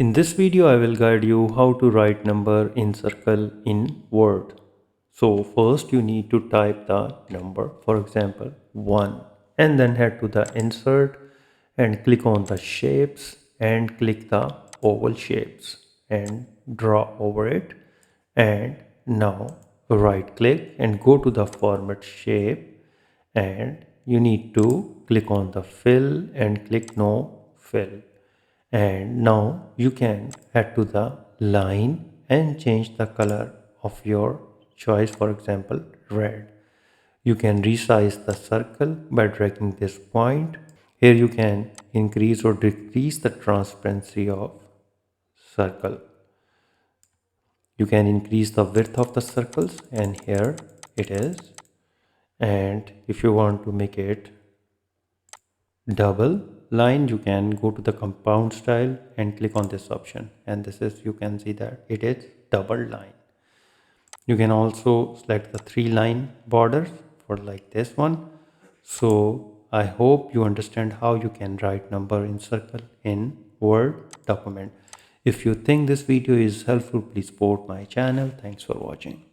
In this video, I will guide you how to write number in circle in Word. So first you need to type the number, for example 1, and then head to the insert and click on the shapes and click the oval shapes and draw over it. And now right click and go to the format shape, and you need to click on the fill and click no fill. And now you can head to the line and change the color of your choice, for example red. You can resize the circle by dragging this point. Here you can increase or decrease the transparency of circle. You can increase the width of the circles, and here it is. And if you want to make it double line, you can go to the compound style and click on this option, and this is, you can see that it is double line. You can also select the 3-line borders for like this one. So I hope you understand how you can write number in circle in Word document. If you think this video is helpful, please support my channel. Thanks for watching.